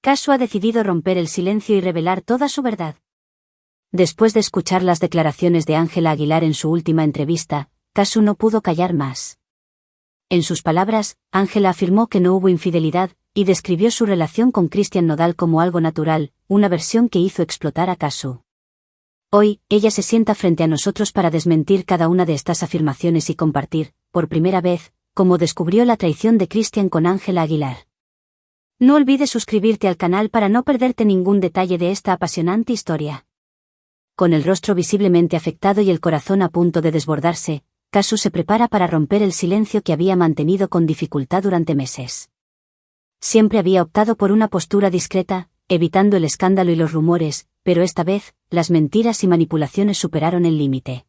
Kasu ha decidido romper el silencio y revelar toda su verdad. Después de escuchar las declaraciones de Ángela Aguilar en su última entrevista, Kasu no pudo callar más. En sus palabras, Ángela afirmó que no hubo infidelidad, y describió su relación con Cristian Nodal como algo natural, una versión que hizo explotar a Kasu. Hoy, ella se sienta frente a nosotros para desmentir cada una de estas afirmaciones y compartir, por primera vez, cómo descubrió la traición de Cristian con Ángela Aguilar. No olvides suscribirte al canal para no perderte ningún detalle de esta apasionante historia. Con el rostro visiblemente afectado y el corazón a punto de desbordarse, Kasu se prepara para romper el silencio que había mantenido con dificultad durante meses. Siempre había optado por una postura discreta, evitando el escándalo y los rumores, pero esta vez, las mentiras y manipulaciones superaron el límite.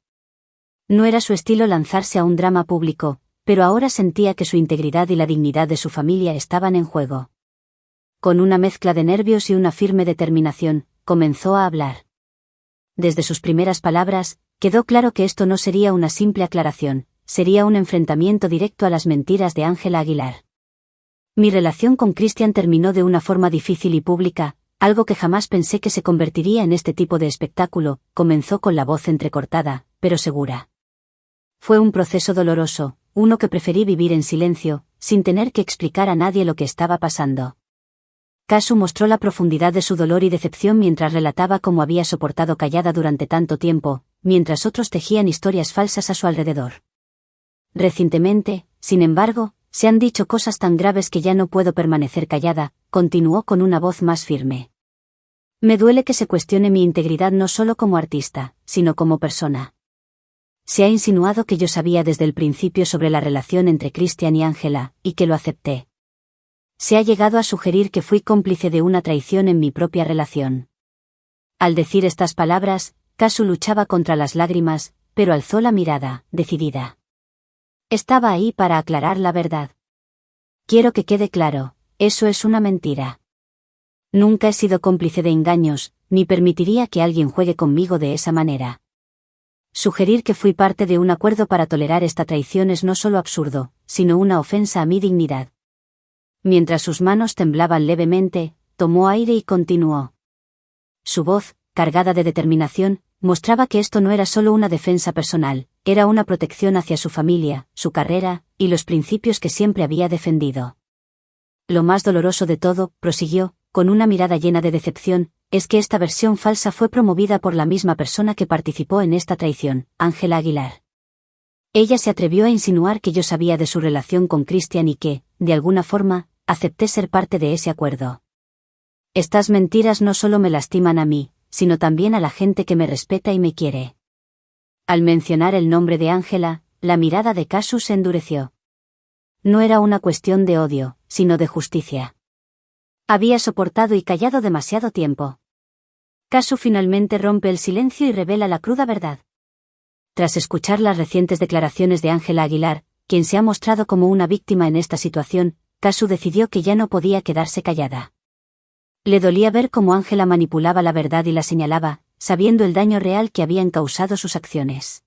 No era su estilo lanzarse a un drama público, pero ahora sentía que su integridad y la dignidad de su familia estaban en juego. Con una mezcla de nervios y una firme determinación, comenzó a hablar. Desde sus primeras palabras, quedó claro que esto no sería una simple aclaración, sería un enfrentamiento directo a las mentiras de Ángela Aguilar. Mi relación con Cristian terminó de una forma difícil y pública, algo que jamás pensé que se convertiría en este tipo de espectáculo, comenzó con la voz entrecortada, pero segura. Fue un proceso doloroso, uno que preferí vivir en silencio, sin tener que explicar a nadie lo que estaba pasando. Kasu mostró la profundidad de su dolor y decepción mientras relataba cómo había soportado callada durante tanto tiempo, mientras otros tejían historias falsas a su alrededor. Recientemente, sin embargo, se han dicho cosas tan graves que ya no puedo permanecer callada, continuó con una voz más firme. Me duele que se cuestione mi integridad no solo como artista, sino como persona. Se ha insinuado que yo sabía desde el principio sobre la relación entre Cristian y Ángela, y que lo acepté. Se ha llegado a sugerir que fui cómplice de una traición en mi propia relación. Al decir estas palabras, Kasu luchaba contra las lágrimas, pero alzó la mirada, decidida. Estaba ahí para aclarar la verdad. Quiero que quede claro, eso es una mentira. Nunca he sido cómplice de engaños, ni permitiría que alguien juegue conmigo de esa manera. Sugerir que fui parte de un acuerdo para tolerar esta traición es no solo absurdo, sino una ofensa a mi dignidad. Mientras sus manos temblaban levemente, tomó aire y continuó. Su voz, cargada de determinación, mostraba que esto no era solo una defensa personal, era una protección hacia su familia, su carrera, y los principios que siempre había defendido. Lo más doloroso de todo, prosiguió, con una mirada llena de decepción, es que esta versión falsa fue promovida por la misma persona que participó en esta traición, Ángela Aguilar. Ella se atrevió a insinuar que yo sabía de su relación con Cristian y que, de alguna forma, acepté ser parte de ese acuerdo. Estas mentiras no solo me lastiman a mí, sino también a la gente que me respeta y me quiere. Al mencionar el nombre de Ángela, la mirada de Kasu se endureció. No era una cuestión de odio, sino de justicia. Había soportado y callado demasiado tiempo. Kasu finalmente rompe el silencio y revela la cruda verdad. Tras escuchar las recientes declaraciones de Ángela Aguilar, quien se ha mostrado como una víctima en esta situación, Kasu decidió que ya no podía quedarse callada. Le dolía ver cómo Ángela manipulaba la verdad y la señalaba, sabiendo el daño real que habían causado sus acciones.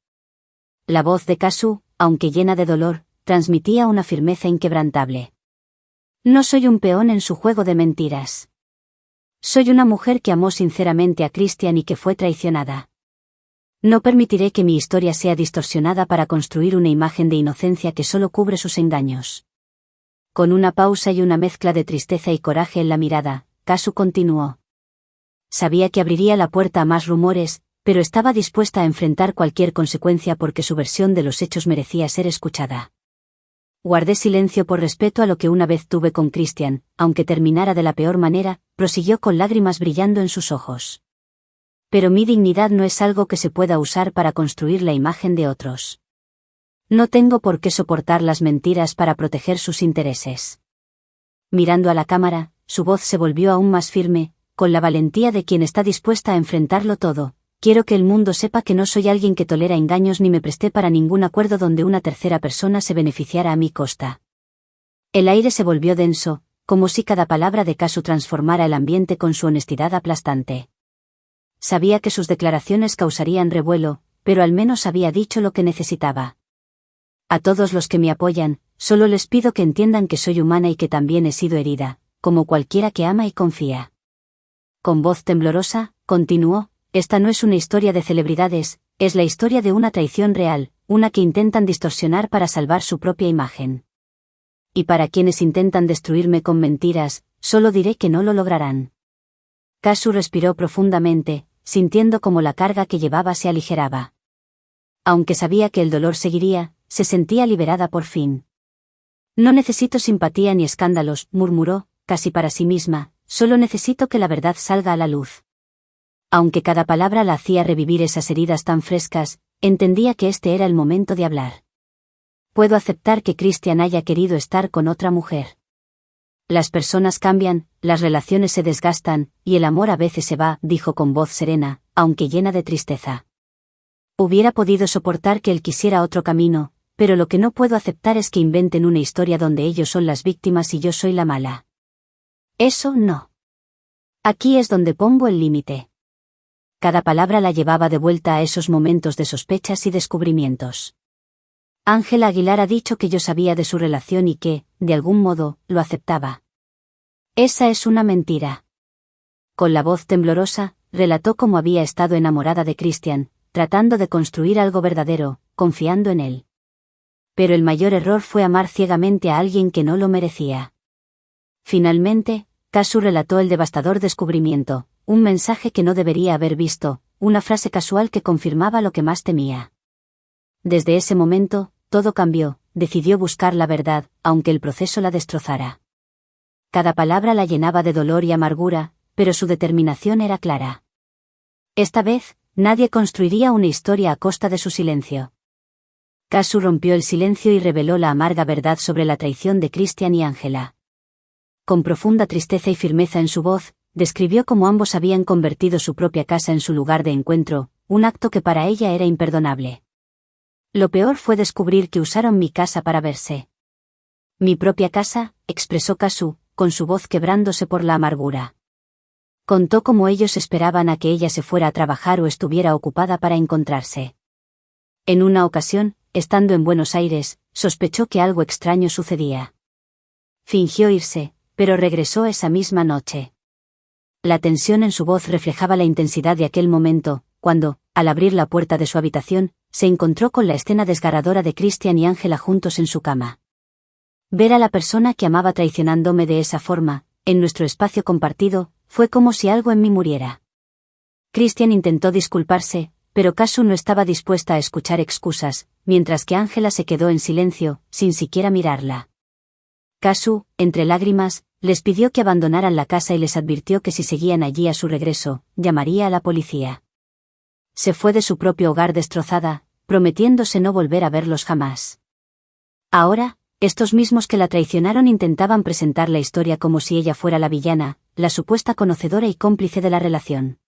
La voz de Kasu, aunque llena de dolor, transmitía una firmeza inquebrantable. No soy un peón en su juego de mentiras. Soy una mujer que amó sinceramente a Cristian y que fue traicionada. No permitiré que mi historia sea distorsionada para construir una imagen de inocencia que solo cubre sus engaños. Con una pausa y una mezcla de tristeza y coraje en la mirada, Kasu continuó. Sabía que abriría la puerta a más rumores, pero estaba dispuesta a enfrentar cualquier consecuencia porque su versión de los hechos merecía ser escuchada. Guardé silencio por respeto a lo que una vez tuve con Cristian, aunque terminara de la peor manera, prosiguió con lágrimas brillando en sus ojos. Pero mi dignidad no es algo que se pueda usar para construir la imagen de otros. No tengo por qué soportar las mentiras para proteger sus intereses. Mirando a la cámara, su voz se volvió aún más firme, con la valentía de quien está dispuesta a enfrentarlo todo. Quiero que el mundo sepa que no soy alguien que tolera engaños ni me presté para ningún acuerdo donde una tercera persona se beneficiara a mi costa. El aire se volvió denso, como si cada palabra de Kasu transformara el ambiente con su honestidad aplastante. Sabía que sus declaraciones causarían revuelo, pero al menos había dicho lo que necesitaba. A todos los que me apoyan, solo les pido que entiendan que soy humana y que también he sido herida, como cualquiera que ama y confía. Con voz temblorosa, continuó, esta no es una historia de celebridades, es la historia de una traición real, una que intentan distorsionar para salvar su propia imagen. Y para quienes intentan destruirme con mentiras, solo diré que no lo lograrán. Kasu respiró profundamente, sintiendo como la carga que llevaba se aligeraba. Aunque sabía que el dolor seguiría, se sentía liberada por fin. No necesito simpatía ni escándalos, murmuró, casi para sí misma, solo necesito que la verdad salga a la luz. Aunque cada palabra la hacía revivir esas heridas tan frescas, entendía que este era el momento de hablar. Puedo aceptar que Christian haya querido estar con otra mujer. Las personas cambian, las relaciones se desgastan, y el amor a veces se va, dijo con voz serena, aunque llena de tristeza. Hubiera podido soportar que él quisiera otro camino, pero lo que no puedo aceptar es que inventen una historia donde ellos son las víctimas y yo soy la mala. Eso no. Aquí es donde pongo el límite. Cada palabra la llevaba de vuelta a esos momentos de sospechas y descubrimientos. Ángela Aguilar ha dicho que yo sabía de su relación y que, de algún modo, lo aceptaba. Esa es una mentira. Con la voz temblorosa, relató cómo había estado enamorada de Christian, tratando de construir algo verdadero, confiando en él. Pero el mayor error fue amar ciegamente a alguien que no lo merecía. Finalmente, Kasu relató el devastador descubrimiento, un mensaje que no debería haber visto, una frase casual que confirmaba lo que más temía. Desde ese momento, todo cambió, decidió buscar la verdad, aunque el proceso la destrozara. Cada palabra la llenaba de dolor y amargura, pero su determinación era clara. Esta vez, nadie construiría una historia a costa de su silencio. Kasu rompió el silencio y reveló la amarga verdad sobre la traición de Christian y Ángela. Con profunda tristeza y firmeza en su voz, describió cómo ambos habían convertido su propia casa en su lugar de encuentro, un acto que para ella era imperdonable. Lo peor fue descubrir que usaron mi casa para verse. Mi propia casa, expresó Kasu, con su voz quebrándose por la amargura. Contó cómo ellos esperaban a que ella se fuera a trabajar o estuviera ocupada para encontrarse. En una ocasión, estando en Buenos Aires, sospechó que algo extraño sucedía. Fingió irse, pero regresó esa misma noche. La tensión en su voz reflejaba la intensidad de aquel momento, cuando, al abrir la puerta de su habitación, se encontró con la escena desgarradora de Christian y Ángela juntos en su cama. Ver a la persona que amaba traicionándome de esa forma, en nuestro espacio compartido, fue como si algo en mí muriera. Christian intentó disculparse, pero Kasu no estaba dispuesta a escuchar excusas, mientras que Ángela se quedó en silencio, sin siquiera mirarla. Kasu, entre lágrimas, les pidió que abandonaran la casa y les advirtió que si seguían allí a su regreso, llamaría a la policía. Se fue de su propio hogar destrozada, prometiéndose no volver a verlos jamás. Ahora, estos mismos que la traicionaron intentaban presentar la historia como si ella fuera la villana, la supuesta conocedora y cómplice de la relación.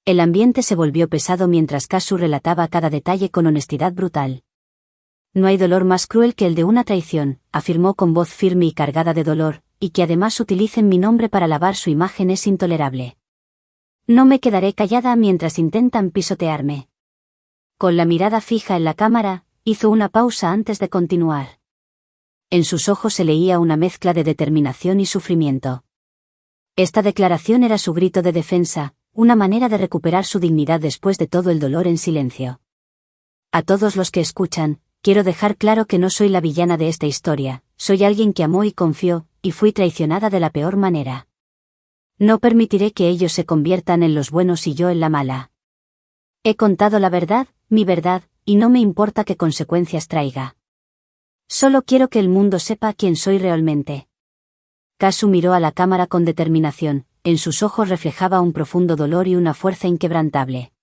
El ambiente se volvió pesado mientras Kasu relataba cada detalle con honestidad brutal. No hay dolor más cruel que el de una traición, afirmó con voz firme y cargada de dolor, y que además utilicen mi nombre para lavar su imagen es intolerable. No me quedaré callada mientras intentan pisotearme. Con la mirada fija en la cámara, hizo una pausa antes de continuar. En sus ojos se leía una mezcla de determinación y sufrimiento. Esta declaración era su grito de defensa, una manera de recuperar su dignidad después de todo el dolor en silencio. A todos los que escuchan, quiero dejar claro que no soy la villana de esta historia, soy alguien que amó y confió, y fui traicionada de la peor manera. No permitiré que ellos se conviertan en los buenos y yo en la mala. He contado la verdad, mi verdad, y no me importa qué consecuencias traiga. Solo quiero que el mundo sepa quién soy realmente. Kasu miró a la cámara con determinación, en sus ojos reflejaba un profundo dolor y una fuerza inquebrantable.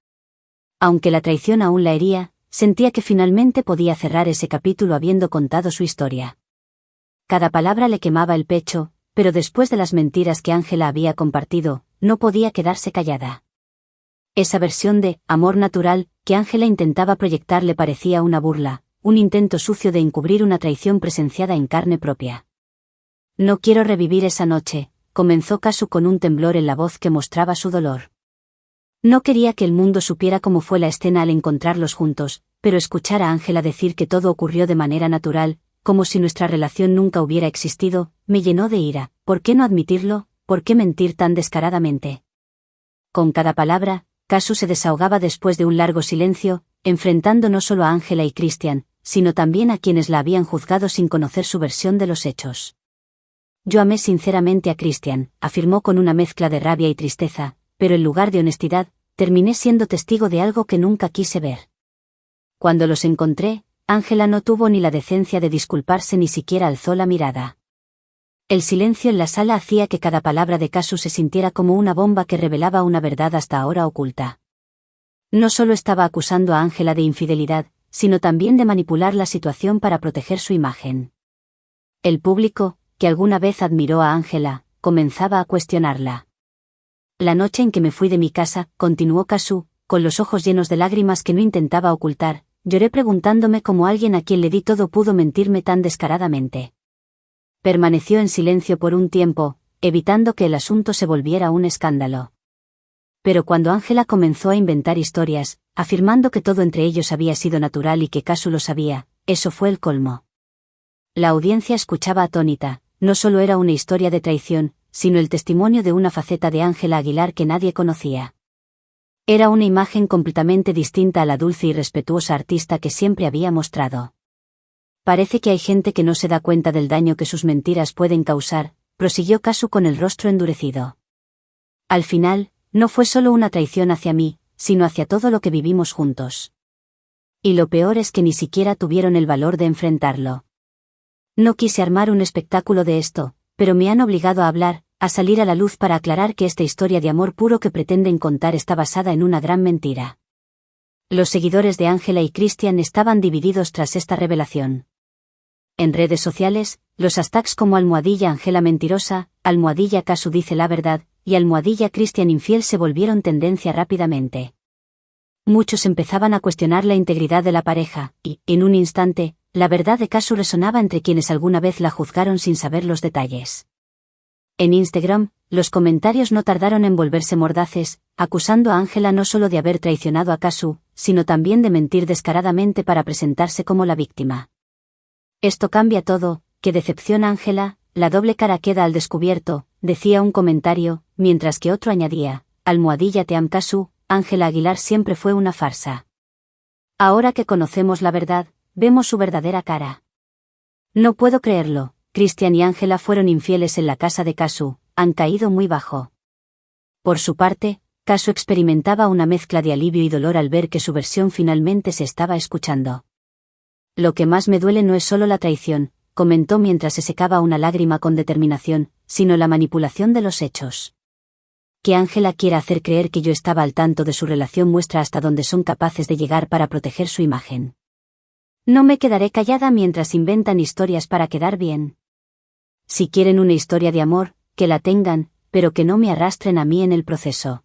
Aunque la traición aún la hería, sentía que finalmente podía cerrar ese capítulo habiendo contado su historia. Cada palabra le quemaba el pecho, pero después de las mentiras que Ángela había compartido, no podía quedarse callada. Esa versión de amor natural que Ángela intentaba proyectar le parecía una burla, un intento sucio de encubrir una traición presenciada en carne propia. No quiero revivir esa noche, comenzó Kasu con un temblor en la voz que mostraba su dolor. No quería que el mundo supiera cómo fue la escena al encontrarlos juntos, pero escuchar a Ángela decir que todo ocurrió de manera natural, como si nuestra relación nunca hubiera existido, me llenó de ira. ¿Por qué no admitirlo? ¿Por qué mentir tan descaradamente? Con cada palabra, Kasu se desahogaba después de un largo silencio, enfrentando no solo a Ángela y Christian, sino también a quienes la habían juzgado sin conocer su versión de los hechos. Yo amé sinceramente a Christian, afirmó con una mezcla de rabia y tristeza, pero en lugar de honestidad, terminé siendo testigo de algo que nunca quise ver. Cuando los encontré, Ángela no tuvo ni la decencia de disculparse ni siquiera alzó la mirada. El silencio en la sala hacía que cada palabra de Kasu se sintiera como una bomba que revelaba una verdad hasta ahora oculta. No solo estaba acusando a Ángela de infidelidad, sino también de manipular la situación para proteger su imagen. El público, que alguna vez admiró a Ángela, comenzaba a cuestionarla. La noche en que me fui de mi casa, continuó Kasu, con los ojos llenos de lágrimas que no intentaba ocultar, lloré preguntándome cómo alguien a quien le di todo pudo mentirme tan descaradamente. Permaneció en silencio por un tiempo, evitando que el asunto se volviera un escándalo. Pero cuando Ángela comenzó a inventar historias, afirmando que todo entre ellos había sido natural y que Kasu lo sabía, eso fue el colmo. La audiencia escuchaba atónita, no solo era una historia de traición, sino el testimonio de una faceta de Ángela Aguilar que nadie conocía. Era una imagen completamente distinta a la dulce y respetuosa artista que siempre había mostrado. Parece que hay gente que no se da cuenta del daño que sus mentiras pueden causar, prosiguió Kasu con el rostro endurecido. Al final, no fue solo una traición hacia mí, sino hacia todo lo que vivimos juntos. Y lo peor es que ni siquiera tuvieron el valor de enfrentarlo. No quise armar un espectáculo de esto, pero me han obligado a hablar, a salir a la luz para aclarar que esta historia de amor puro que pretenden contar está basada en una gran mentira. Los seguidores de Ángela y Christian estaban divididos tras esta revelación. En redes sociales, los hashtags como #Ángela mentirosa, #Kasu dice la verdad, y #Christian infiel se volvieron tendencia rápidamente. Muchos empezaban a cuestionar la integridad de la pareja, y, en un instante, la verdad de Kasu resonaba entre quienes alguna vez la juzgaron sin saber los detalles. En Instagram, los comentarios no tardaron en volverse mordaces, acusando a Ángela no solo de haber traicionado a Kasu, sino también de mentir descaradamente para presentarse como la víctima. Esto cambia todo, qué decepción Ángela, la doble cara queda al descubierto, decía un comentario, mientras que otro añadía, #Te am Kasu, Ángela Aguilar siempre fue una farsa. Ahora que conocemos la verdad, vemos su verdadera cara. No puedo creerlo, Christian y Ángela fueron infieles en la casa de Kasu, han caído muy bajo. Por su parte, Kasu experimentaba una mezcla de alivio y dolor al ver que su versión finalmente se estaba escuchando. Lo que más me duele no es solo la traición, comentó mientras se secaba una lágrima con determinación, sino la manipulación de los hechos. Que Ángela quiera hacer creer que yo estaba al tanto de su relación muestra hasta dónde son capaces de llegar para proteger su imagen. No me quedaré callada mientras inventan historias para quedar bien. Si quieren una historia de amor, que la tengan, pero que no me arrastren a mí en el proceso.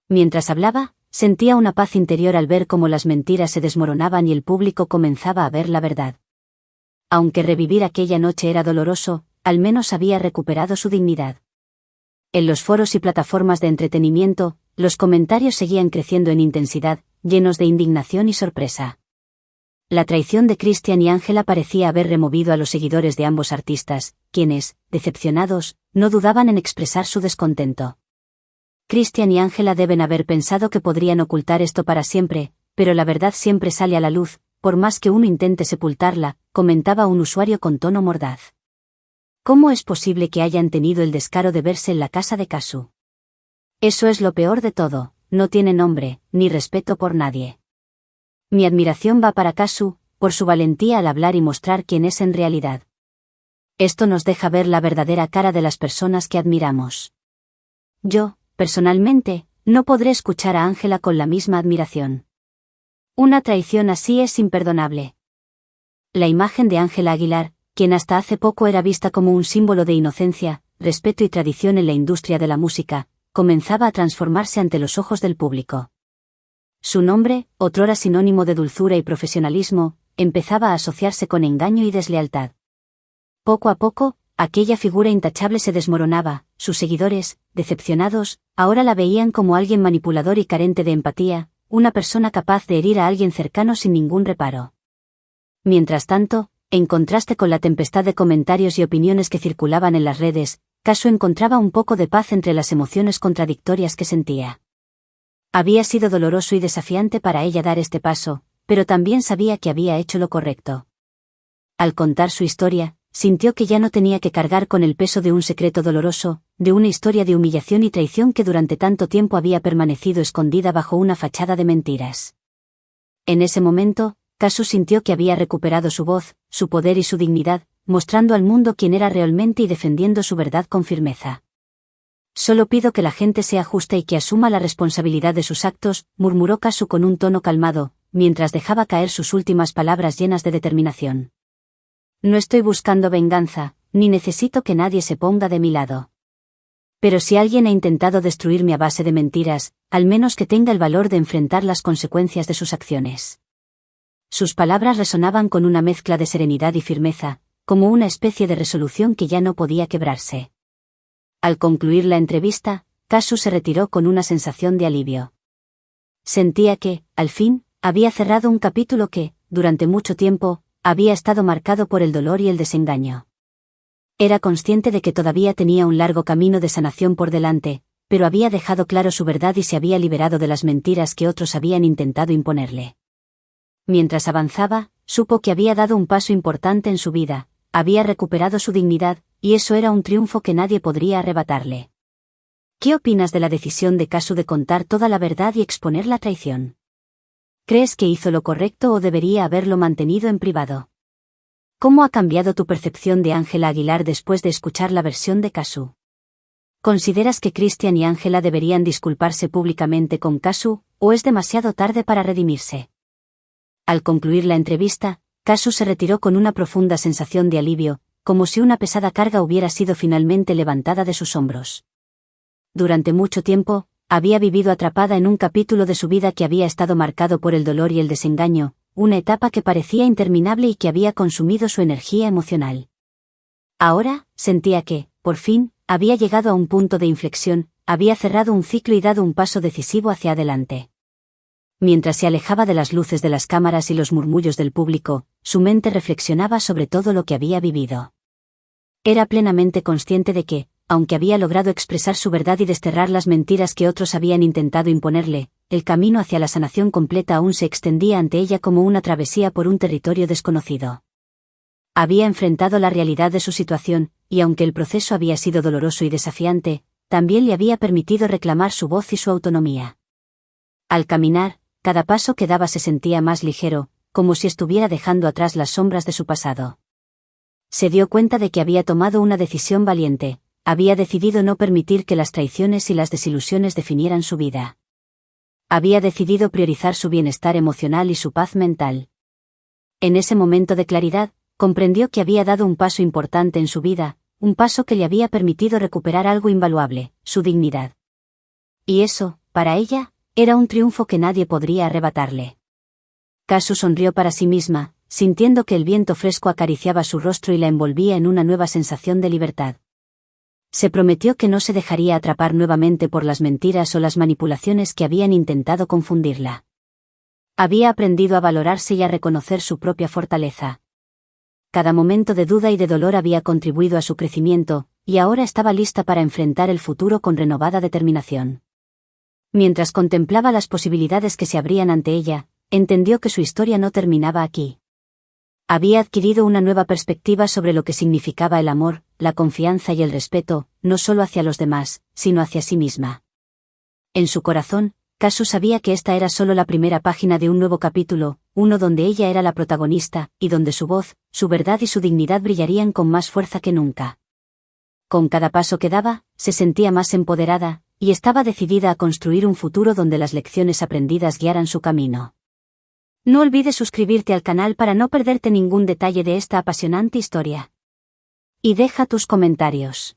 Mientras hablaba, sentía una paz interior al ver cómo las mentiras se desmoronaban y el público comenzaba a ver la verdad. Aunque revivir aquella noche era doloroso, al menos había recuperado su dignidad. En los foros y plataformas de entretenimiento, los comentarios seguían creciendo en intensidad, llenos de indignación y sorpresa. La traición de Christian y Ángela parecía haber removido a los seguidores de ambos artistas, quienes, decepcionados, no dudaban en expresar su descontento. Christian y Ángela deben haber pensado que podrían ocultar esto para siempre, pero la verdad siempre sale a la luz, por más que uno intente sepultarla, comentaba un usuario con tono mordaz. ¿Cómo es posible que hayan tenido el descaro de verse en la casa de Kasu? Eso es lo peor de todo, no tiene nombre, ni respeto por nadie. Mi admiración va para Kasu, por su valentía al hablar y mostrar quién es en realidad. Esto nos deja ver la verdadera cara de las personas que admiramos. Yo, personalmente, no podré escuchar a Ángela con la misma admiración. Una traición así es imperdonable. La imagen de Ángela Aguilar, quien hasta hace poco era vista como un símbolo de inocencia, respeto y tradición en la industria de la música, comenzaba a transformarse ante los ojos del público. Su nombre, otrora sinónimo de dulzura y profesionalismo, empezaba a asociarse con engaño y deslealtad. Poco a poco, aquella figura intachable se desmoronaba, sus seguidores, decepcionados, ahora la veían como alguien manipulador y carente de empatía, una persona capaz de herir a alguien cercano sin ningún reparo. Mientras tanto, En contraste con la tempestad de comentarios y opiniones que circulaban en las redes, Kasu encontraba un poco de paz entre las emociones contradictorias que sentía. Había sido doloroso y desafiante para ella dar este paso, pero también sabía que había hecho lo correcto. Al contar su historia, sintió que ya no tenía que cargar con el peso de un secreto doloroso, de una historia de humillación y traición que durante tanto tiempo había permanecido escondida bajo una fachada de mentiras. En ese momento, Kasu sintió que había recuperado su voz, su poder y su dignidad, mostrando al mundo quién era realmente y defendiendo su verdad con firmeza. «Solo pido que la gente sea justa y que asuma la responsabilidad de sus actos», murmuró Kasu con un tono calmado, mientras dejaba caer sus últimas palabras llenas de determinación. «No estoy buscando venganza, ni necesito que nadie se ponga de mi lado. Pero si alguien ha intentado destruirme a base de mentiras, al menos que tenga el valor de enfrentar las consecuencias de sus acciones». Sus palabras resonaban con una mezcla de serenidad y firmeza, como una especie de resolución que ya no podía quebrarse. Al concluir la entrevista, Kasu se retiró con una sensación de alivio. Sentía que, al fin, había cerrado un capítulo que, durante mucho tiempo, había estado marcado por el dolor y el desengaño. Era consciente de que todavía tenía un largo camino de sanación por delante, pero había dejado claro su verdad y se había liberado de las mentiras que otros habían intentado imponerle. Mientras avanzaba, supo que había dado un paso importante en su vida, había recuperado su dignidad, y eso era un triunfo que nadie podría arrebatarle. ¿Qué opinas de la decisión de Kasu de contar toda la verdad y exponer la traición? ¿Crees que hizo lo correcto o debería haberlo mantenido en privado? ¿Cómo ha cambiado tu percepción de Ángela Aguilar después de escuchar la versión de Kasu? ¿Consideras que Cristian y Ángela deberían disculparse públicamente con Kasu, o es demasiado tarde para redimirse? Al concluir la entrevista, Kasu se retiró con una profunda sensación de alivio, como si una pesada carga hubiera sido finalmente levantada de sus hombros. Durante mucho tiempo, había vivido atrapada en un capítulo de su vida que había estado marcado por el dolor y el desengaño, una etapa que parecía interminable y que había consumido su energía emocional. Ahora, sentía que, por fin, había llegado a un punto de inflexión, había cerrado un ciclo y dado un paso decisivo hacia adelante. Mientras se alejaba de las luces de las cámaras y los murmullos del público, su mente reflexionaba sobre todo lo que había vivido. Era plenamente consciente de que, aunque había logrado expresar su verdad y desterrar las mentiras que otros habían intentado imponerle, el camino hacia la sanación completa aún se extendía ante ella como una travesía por un territorio desconocido. Había enfrentado la realidad de su situación, y aunque el proceso había sido doloroso y desafiante, también le había permitido reclamar su voz y su autonomía. Al caminar, cada paso que daba se sentía más ligero, como si estuviera dejando atrás las sombras de su pasado. Se dio cuenta de que había tomado una decisión valiente, había decidido no permitir que las traiciones y las desilusiones definieran su vida. Había decidido priorizar su bienestar emocional y su paz mental. En ese momento de claridad, comprendió que había dado un paso importante en su vida, un paso que le había permitido recuperar algo invaluable, su dignidad. Y eso, para ella, era un triunfo que nadie podría arrebatarle. Kasu sonrió para sí misma, sintiendo que el viento fresco acariciaba su rostro y la envolvía en una nueva sensación de libertad. Se prometió que no se dejaría atrapar nuevamente por las mentiras o las manipulaciones que habían intentado confundirla. Había aprendido a valorarse y a reconocer su propia fortaleza. Cada momento de duda y de dolor había contribuido a su crecimiento, y ahora estaba lista para enfrentar el futuro con renovada determinación. Mientras contemplaba las posibilidades que se abrían ante ella, entendió que su historia no terminaba aquí. Había adquirido una nueva perspectiva sobre lo que significaba el amor, la confianza y el respeto, no solo hacia los demás, sino hacia sí misma. En su corazón, Kasu sabía que esta era solo la primera página de un nuevo capítulo, uno donde ella era la protagonista, y donde su voz, su verdad y su dignidad brillarían con más fuerza que nunca. Con cada paso que daba, se sentía más empoderada, y estaba decidida a construir un futuro donde las lecciones aprendidas guiaran su camino. No olvides suscribirte al canal para no perderte ningún detalle de esta apasionante historia. Y deja tus comentarios.